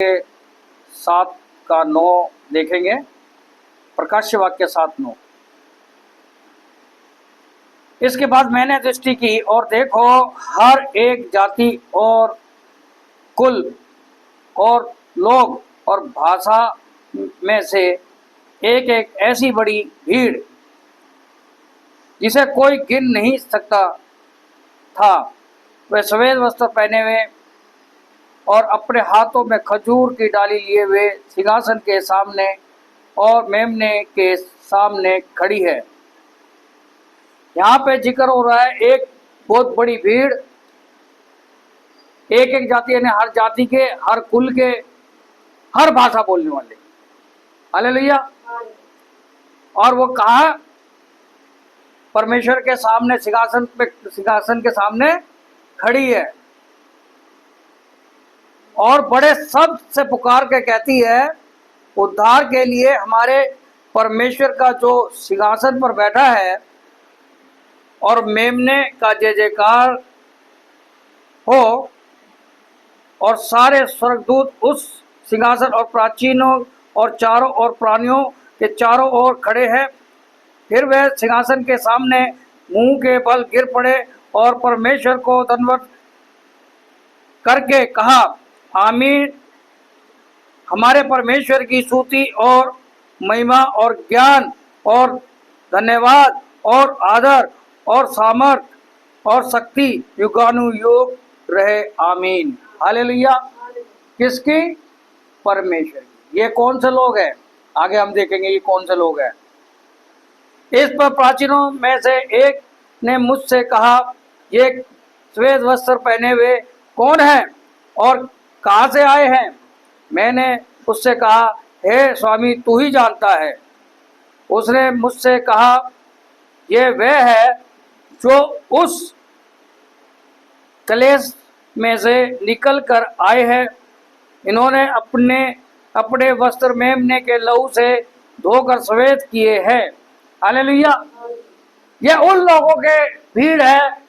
के 7 का 9 देखेंगे। प्रकाश्य वाक्य 7:9। इसके बाद मैंने दृष्टि की और देखो, हर एक जाति और कुल और लोग और भाषा में से एक एक ऐसी बड़ी भीड़ जिसे कोई गिन नहीं सकता था। वे सफेद वस्त्र पहने हुए और अपने हाथों में खजूर की डाली लिए हुए सिंहासन के सामने और मेमने के सामने खड़ी है। यहाँ पे जिक्र हो रहा है एक बहुत बड़ी भीड़, एक एक जाति यानी हर जाति के, हर कुल के, हर भाषा बोलने वाले। हालेलुया। और वो कहाँ? परमेश्वर के सामने, सिंहासन के सामने खड़ी है और बड़े शब्द से पुकार के कहती है, उद्धार के लिए हमारे परमेश्वर का जो सिंहासन पर बैठा है और मेमने का जय जयकार हो। और सारे स्वर्गदूत उस सिंहासन और प्राचीनों और चारों ओर प्राणियों के चारों ओर खड़े हैं। फिर वह सिंहासन के सामने मुंह के बल गिर पड़े और परमेश्वर को धन्यवाद करके कहा, आमीन। हमारे परमेश्वर की स्तुति और महिमा और ज्ञान और धन्यवाद और आदर और सामर्थ और शक्ति युगानुयुग रहे, आमीन। हालेलुया। किसकी? परमेश्वर की। ये कौन से लोग हैं? आगे हम देखेंगे ये कौन से लोग हैं। इस पर प्राचीनों में से एक ने मुझसे कहा, ये श्वेत वस्त्र पहने हुए कौन हैं और कहाँ से आए हैं? मैंने उससे कहा, हे स्वामी, तू ही जानता है। उसने मुझसे कहा, ये वह है जो उस कलेश में से निकल कर आए हैं। इन्होंने अपने अपने वस्त्र मेमने के लहू से धोकर सफेद किए हैं। हालेलुया। ये उन लोगों के भीड़ है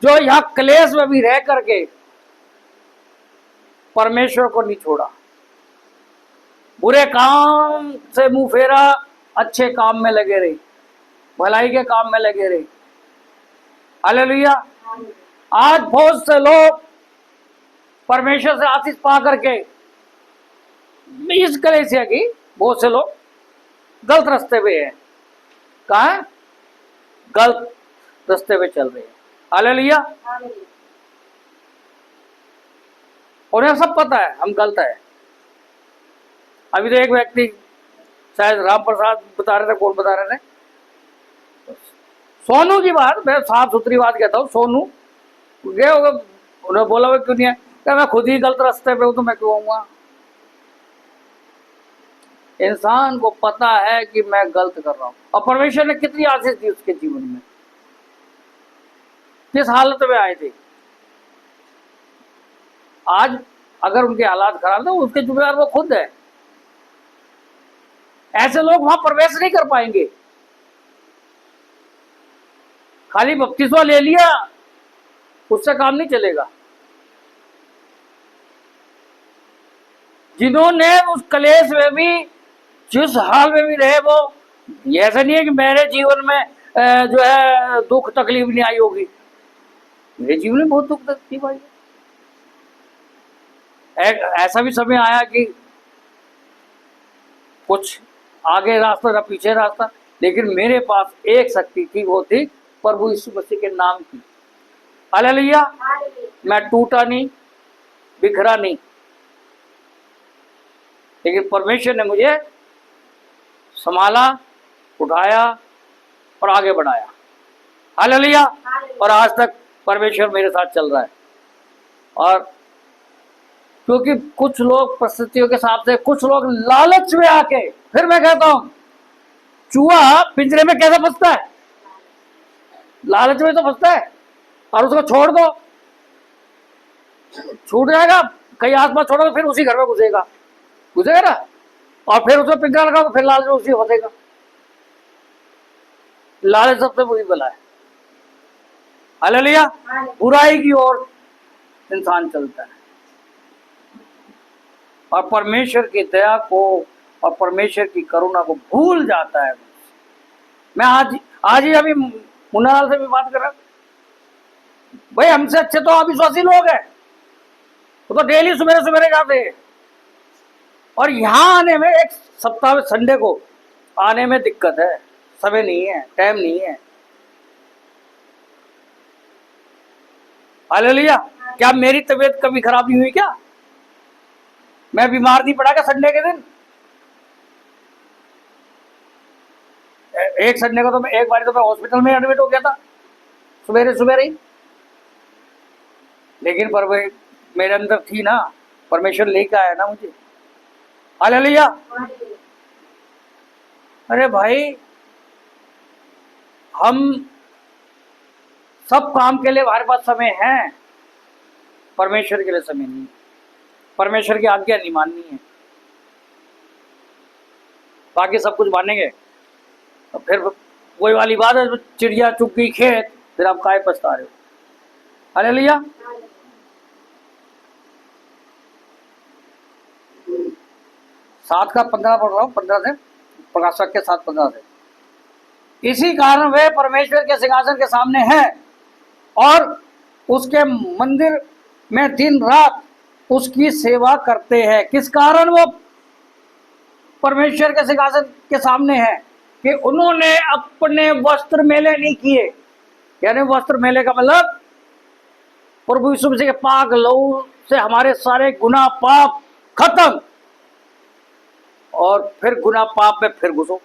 जो यहाँ क्लेश में भी रह करके परमेश्वर को नहीं छोड़ा, बुरे काम से मुंह फेरा, अच्छे काम में लगे रहे, भलाई के काम में लगे रहे। हालेलुया। आज बहुत से लोग परमेश्वर से आशीष पा करके, इस कलेसिया की बहुत से लोग गलत रास्ते पे हैं। कहाँ? गलत रास्ते पे चल रहे हैं। हालेलुया। उन्हें सब पता है हम गलत है। अभी तो एक व्यक्ति, शायद राम प्रसाद बता रहे थे, कौन बता रहे थे, सोनू की बात, मैं साफ सुथरी बात कहता हूँ। सोनू गए होगा, उन्हें बोला हुआ क्यों नहीं है? क्या मैं खुद ही गलत रास्ते पे हूँ तो मैं क्यों आऊंगा? इंसान को पता है कि मैं गलत कर रहा हूं और परमेश्वर ने कितनी आशीष दी उसके जीवन में, किस हालत में आए थे। आज अगर उनके हालात खराब थे, उसके जिम्मेदार वो खुद है। ऐसे लोग वहां प्रवेश नहीं कर पाएंगे। खाली बपतिस्मा ले लिया उससे काम नहीं चलेगा। जिन्होंने उस कलेश में भी, जिस हाल में भी रहे, वो ऐसा नहीं है कि मेरे जीवन में जो है दुख तकलीफ नहीं आई होगी। मेरे जीवन में बहुत दुख तकलीफ आई है। ऐसा भी समय आया कि कुछ आगे रास्ता था, पीछे रास्ता, लेकिन मेरे पास एक शक्ति थी, वो थी प्रभु यीशु मसीह के नाम की। हालेलुया। मैं टूटा नहीं, बिखरा नहीं, लेकिन परमेश्वर ने मुझे संभाला, उठाया और आगे बढ़ाया। हालेलुया। और आज तक परमेश्वर मेरे साथ चल रहा है। और क्योंकि कुछ लोग परिस्थितियों के हिसाब से, कुछ लोग लालच में आके, फिर मैं कहता हूं, चूहा पिंजरे में कैसे फंसता है? लालच में तो फंसता है। और उसको छोड़ दो, छूट जाएगा। कहीं आसपास छोड़ो, फिर उसी घर में घुसेगा ना, और फिर उसमें पिंजरा लगा तो फिर लालच में उसी फंसेगा। लालच सबसे बुरी बला है। हालेलुया। बुराई की ओर इंसान चलता है। और परमेश्वर की दया को और परमेश्वर की करुणा को भूल जाता है। मैं आज ही अभी मुन्नालाल से भी बात कर रहा, भाई हमसे अच्छे तो अविश्वासी लोग हैं, वो तो डेली सवेरे सवेरे जाते हैं, और यहाँ आने में एक सप्ताह में संडे को आने में दिक्कत है, समय नहीं है, टाइम नहीं है। हालेलुया। क्या मेरी तबीयत कभी खराब नहीं हुई? क्या मैं बीमार नहीं पड़ा क्या संडे के दिन? एक संडे को तो मैं एक बार तो मैं हॉस्पिटल में एडमिट हो गया था सवेरे सवेरे ही, लेकिन पर वे मेरे अंदर थी ना, परमेश्वर लेके आया ना मुझे। हालेलुया। अरे भाई, हम सब काम के लिए हमारे पास समय है, परमेश्वर के लिए समय नहीं, परमेश्वर की आज्ञा नहीं माननी है। बाकी सब कुछ मानेंगे तो फिर वही वाली बात है, चिड़िया चुग गई खेत, फिर आप काहे पछता रहे हो। हालेलुया। 7 का 15 पढ़ रहा हूँ, 15 से, प्रकाशक के 7:15 से। इसी कारण वे परमेश्वर के सिंहासन के सामने हैं और उसके मंदिर में दिन रात उसकी सेवा करते हैं। किस कारण वो परमेश्वर के सिंहासन के सामने है? कि उन्होंने अपने वस्त्र मेले नहीं किए। यानी वस्त्र मेले का मतलब प्रभु यीशु मसीह के पाक लहू से हमारे सारे गुनाह पाप खत्म, और फिर गुनाह पाप में फिर घुसो,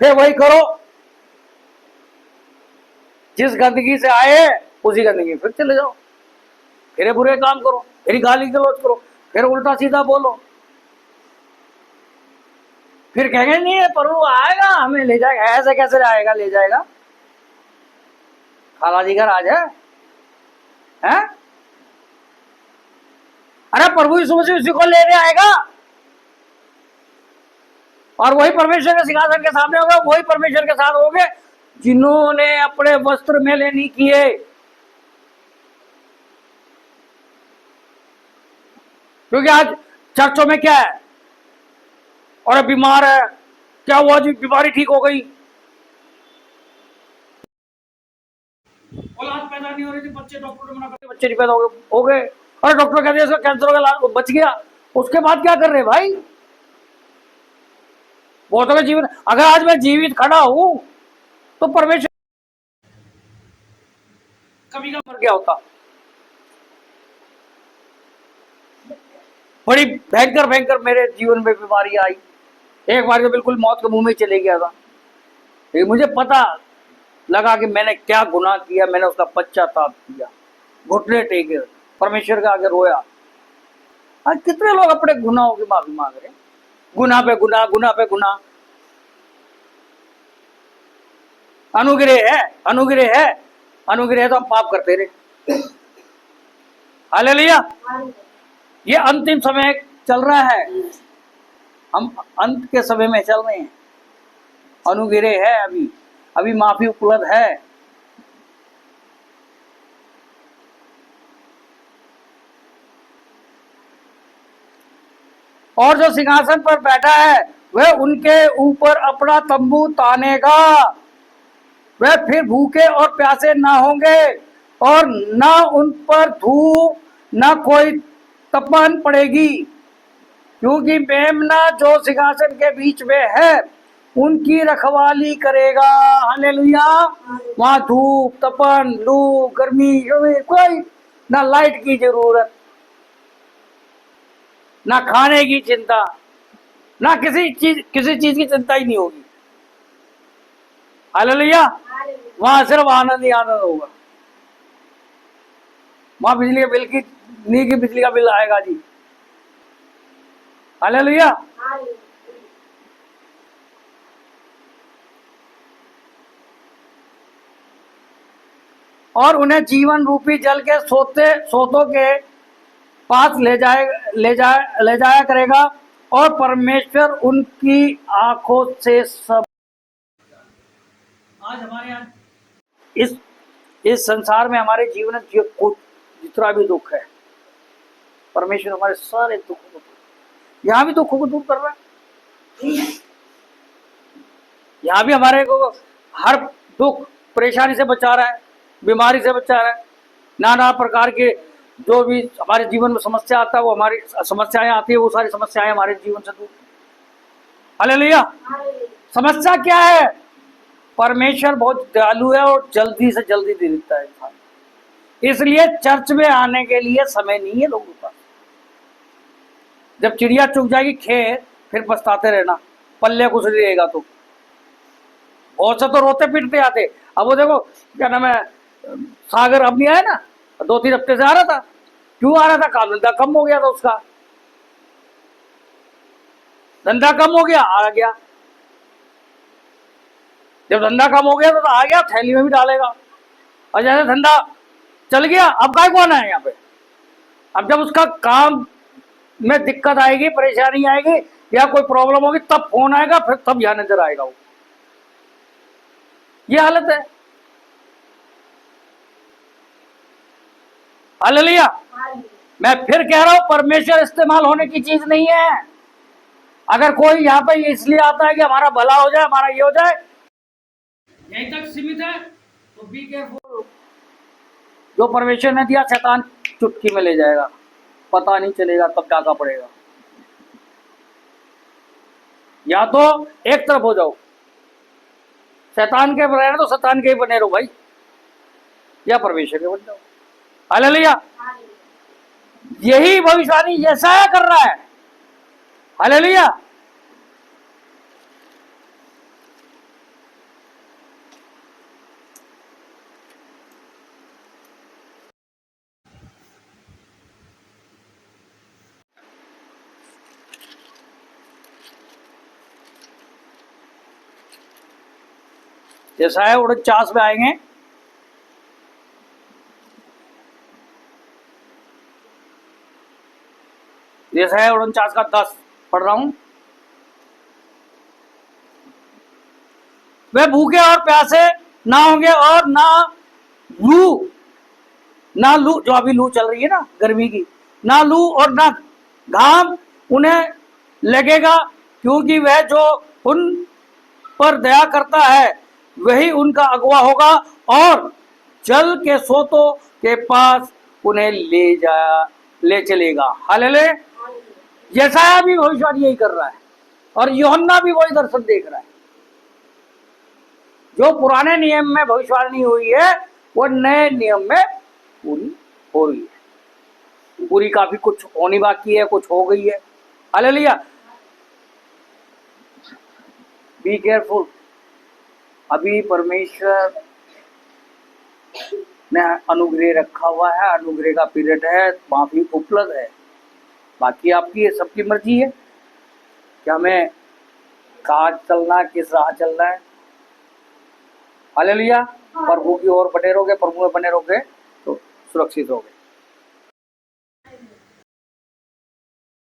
फिर वही करो जिस गंदगी से आए उसी गंदगी फिर चले जाओ, फिर बुरे काम करो, फिर गाली गलौज करो, फिर उल्टा सीधा बोलो, फिर कहेंगे नहीं प्रभु आएगा हमें ले जाएगा। ऐसे कैसे आएगा ले जाएगा? खाला जी घर आ जाए हैं? अरे प्रभु यीशु मसीह उसी को लेने आएगा और वही परमेश्वर के सिंहासन के सामने होगा, वही परमेश्वर के साथ होंगे जिन्होंने अपने वस्त्र मेले नहीं किए। क्योंकि आज चर्चों में क्या है, और बीमार है, क्या हुआ जी? बीमारी ठीक हो गई, औलाद पैदा नहीं हो रही थी, बच्चे डॉक्टर ने मना करते बच्चे नहीं पैदा हो गए, और डॉक्टर कहते हैं कैंसर हो गया, बच गया। उसके बाद क्या कर रहे भाई? बहुतों का जीवन, अगर आज मैं जीवित खड़ा हूं तो परमेश्वर कभी का मर गया होता। बड़ी भयंकर भयंकर मेरे जीवन में बीमारी आई, एक बार तो बिल्कुल मौत के मुंह में चले गया था। लेकिन मुझे पता लगा कि मैंने क्या गुनाह किया, मैंने उसका पश्चाताप किया, घुटने टेके, परमेश्वर के आगे रोया। आज कितने लोग अपने गुनाहों की माफी मांग रहे हैं, गुनाह पे गुनाह, गुनाह पे गुनाह। अनुग्रह है, अनुग्रह है, अनुग्रह तो हम पाप करते रहे। हालेलुया। ये अंतिम समय चल रहा है, हम अंत के समय में चल रहे हैं। अनुग्रह है, अभी अभी माफी उपलब्ध है। और जो सिंहासन पर बैठा है वह उनके ऊपर अपना तंबू तानेगा। वह फिर भूखे और प्यासे ना होंगे और ना उन पर धूप ना कोई तपन पड़ेगी, क्योंकि मेमना जो सिंहासन के बीच में है उनकी रखवाली करेगा। हालेलुया। वहां धूप तपन लू गर्मी कोई ना, लाइट की जरूरत, ना खाने की चिंता, ना किसी चीज की चिंता ही नहीं होगी। हालेलुया। वहां सिर्फ आनंद ही आनंद होगा। वहां बिजली के बिल की नहीं की बिजली का बिल आएगा जी। हालेलुया। और उन्हें जीवन रूपी जल के सोतों के पास ले जाया करेगा, और परमेश्वर उनकी आंखों से सब। आज हमारे यहाँ इस संसार में हमारे जीवन में जितना भी दुख है, परमेश्वर हमारे सारे दुखों को यहाँ भी दुखों को दूर कर रहा है। यहाँ भी हमारे को हर दुख परेशानी से बचा रहा है, बीमारी से बचा रहा है, नाना प्रकार के जो भी हमारे जीवन में समस्या आता है, वो हमारी समस्याएं आती है, वो सारी समस्याएं हमारे जीवन से दूर। हालेलुया। समस्या क्या है? परमेश्वर बहुत दयालु है और जल्दी से जल्दी दे देता है इंसान, इसलिए चर्च में आने के लिए समय नहीं है लोगों के पास। जब चिड़िया चुग जाएगी खेत, फिर पछताते रहना, पल्ले कुछ नहीं रहेगा। तो बहुत से तो रोते पीटते आते। अब वो देखो क्या नाम है, सागर अब नहीं आया ना, 2-3 हफ्ते से आ रहा था। क्यों आ रहा था? काम धंधा कम हो गया था उसका, धंधा कम हो गया, आ गया। जब धंधा कम हो गया तो आ गया, थैली में भी डालेगा। और जैसे धंधा चल गया, अब काय कौन है यहाँ पे? अब जब उसका काम में दिक्कत आएगी, परेशानी आएगी या कोई प्रॉब्लम होगी, तब फोन आएगा, फिर तब यहाँ नजर आएगा वो। ये हालत है। हालेलुया। मैं फिर कह रहा हूं, परमेश्वर इस्तेमाल होने की चीज नहीं है। अगर कोई यहाँ पे इसलिए आता है कि हमारा भला हो जाए, हमारा ये हो जाए, यहीं तक सीमित है, तो बी केयरफुल। जो परमेश्वर ने दिया, शैतान चुटकी में ले जाएगा, पता नहीं चलेगा, तब डाका पड़ेगा। या तो एक तरफ हो जाओ, शैतान के बने तो शैतान के ही बने रहो भाई, या परमेश्वर के बन जाओ। हालेलुया। यही भविष्यवाणी यशायाह कर रहा है। हालेलुया। यशायाह 49 में आएंगे। यशायाह 49 का 10 पढ़ रहा हूं। वे भूखे और प्यासे ना होंगे और ना लू, जो अभी लू चल रही है ना गर्मी की, ना लू और ना घाम उन्हें लगेगा, क्योंकि वह जो उन पर दया करता है वही उनका अगुवा होगा और जल के सोतों के पास उन्हें ले चलेगा। हालेलुया। यशायाह भी भविष्यवाणी यही कर रहा है और यूहन्ना भी वही दर्शन देख रहा है। जो पुराने नियम में भविष्यवाणी हुई है, वो नए नियम में पूरी हो रही है। पूरी काफी कुछ होनी बाकी है, कुछ हो गई है। हालेलुया। Be careful. अभी परमेश्वर ने अनुग्रह रखा हुआ है, अनुग्रह का पीरियड है, माफी उपलब्ध है। बाकी आपकी ये सबकी मर्जी है कि हमें कहाँ चलना है, किस राह चलना है। हालेलुया। प्रभु की ओर बने रहोगे, प्रभु में बने रहोगे तो सुरक्षित होगे।